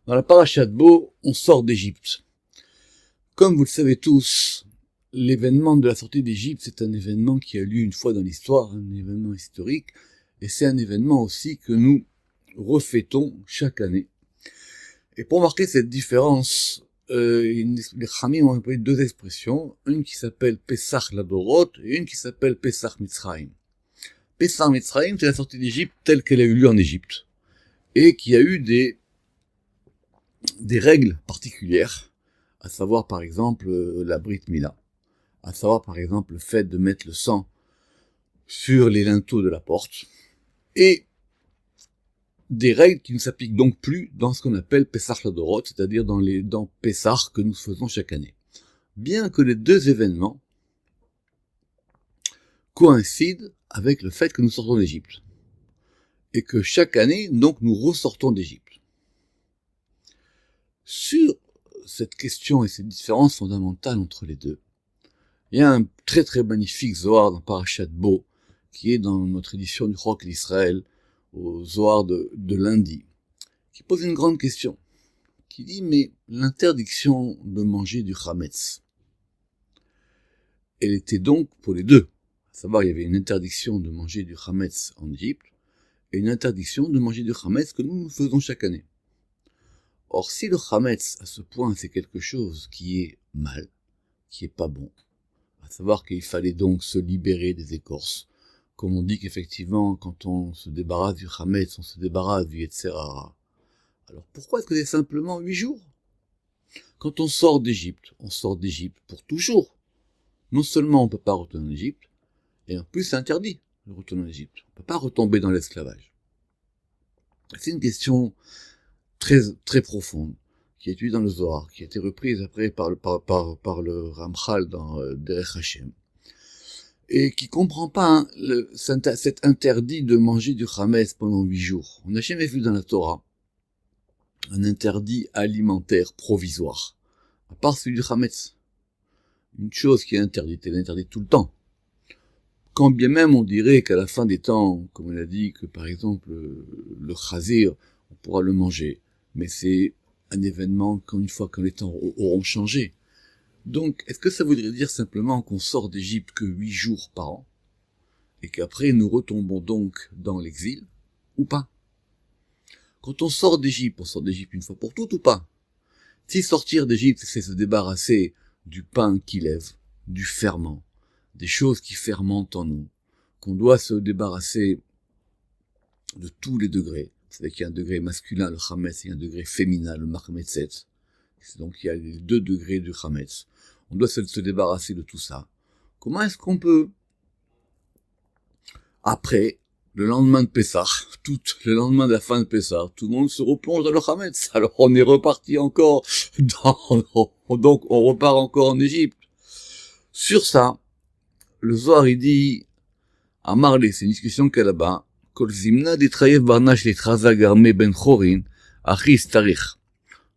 Dans la paracha de Bo, on sort d'Égypte. Comme vous le savez tous, l'événement de la sortie d'Égypte, c'est un événement qui a lieu une fois dans l'histoire, un événement historique, et c'est un événement aussi que nous refêtons chaque année. Et pour marquer cette différence, les Chamim ont employé deux expressions, une qui s'appelle Pesach Ladorot et une qui s'appelle Pesach Mitzrayim. Pesach Mitzrayim, c'est la sortie d'Égypte telle qu'elle a eu lieu en Égypte, et qui a eu des règles particulières, à savoir par exemple la Brit Mila, à savoir par exemple le fait de mettre le sang sur les linteaux de la porte, et des règles qui ne s'appliquent donc plus dans ce qu'on appelle Pesach Ladorot, c'est-à-dire dans Pesach que nous faisons chaque année. Bien que les deux événements coïncident avec le fait que nous sortons d'Égypte, et que chaque année, donc, nous ressortons d'Égypte. Sur cette question et cette différence fondamentale entre les deux, il y a un très très magnifique Zohar dans Parashat Bo, qui est dans notre édition du Roc d'Israël, au Zohar de lundi, qui pose une grande question, qui dit, mais l'interdiction de manger du Chametz, elle était donc pour les deux, à savoir il y avait une interdiction de manger du Chametz en Égypte, et une interdiction de manger du Chametz que nous faisons chaque année. Or, si le Chametz, à ce point, c'est quelque chose qui est mal, qui est pas bon, à savoir qu'il fallait donc se libérer des écorces, comme on dit qu'effectivement, quand on se débarrasse du Chametz, on se débarrasse du Yetzer Hara. Alors pourquoi est-ce que c'est simplement 8 jours? Quand on sort d'Égypte pour toujours. Non seulement on ne peut pas retourner en Égypte, et en plus c'est interdit de retourner en Égypte. On ne peut pas retomber dans l'esclavage. C'est une question très, très profonde, qui est étudiée dans le Zohar, qui a été reprise après par le Ramchal dans Derech Hashem, et qui comprend pas cet interdit de manger du Chametz pendant 8 jours. On n'a jamais vu dans la Torah un interdit alimentaire provisoire, à part celui du Chametz. Une chose qui est interdite, elle est interdite tout le temps. Quand bien même on dirait qu'à la fin des temps, comme on a dit, que par exemple le chazir, on pourra le manger, mais c'est un événement qu'une fois que les temps auront changé. Donc, est-ce que ça voudrait dire simplement qu'on sort d'Égypte que 8 jours par an, et qu'après nous retombons donc dans l'exil, ou pas? Quand on sort d'Égypte une fois pour toutes ou pas? Si sortir d'Égypte, c'est se débarrasser du pain qui lève, du ferment, des choses qui fermentent en nous, qu'on doit se débarrasser de tous les degrés. C'est-à-dire qu'il y a un degré masculin, le Chametz, et un degré féminin, le Machmetzet. Donc il y a les deux degrés du Chametz. On doit se débarrasser de tout ça. Comment est-ce qu'on peut, après, le lendemain de Pessah, le lendemain de la fin de Pessah, tout le monde se replonge dans le Chametz. Alors on est reparti encore donc on repart encore en Égypte. Sur ça, le Zohar il dit, à Marley, c'est une discussion qu'il y a là-bas, Kol zimna d'itchayev barnash l'itchaza garme ben chorin, achi starich.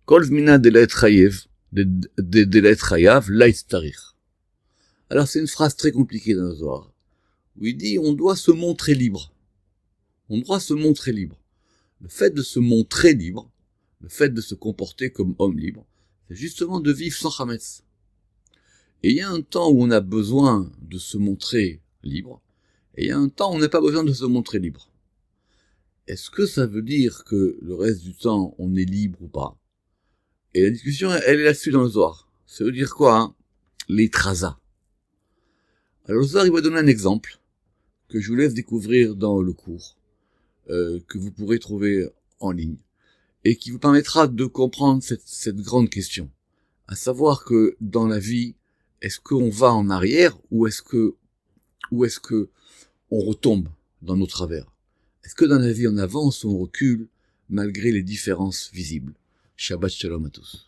Kol zimna de l'itchayev, de l'itchayav, la starich. Alors c'est une phrase très compliquée dans le Zohar, où il dit, on doit se montrer libre. On doit se montrer libre. Le fait de se montrer libre, le fait de se comporter comme homme libre, c'est justement de vivre sans Chametz. Et il y a un temps où on a besoin de se montrer libre, et il y a un temps où on n'a pas besoin de se montrer libre. Est-ce que ça veut dire que le reste du temps, on est libre ou pas? Et la discussion, elle est là-dessus dans le Zohar. Ça veut dire quoi, hein? Les trazas. Alors le Zohar, il va donner un exemple que je vous laisse découvrir dans le cours, que vous pourrez trouver en ligne, et qui vous permettra de comprendre cette grande question. À savoir que dans la vie, est-ce qu'on va en arrière ou est-ce que on retombe dans nos travers? Est-ce que dans la vie on avance ou on recule malgré les différences visibles? Shabbat shalom à tous.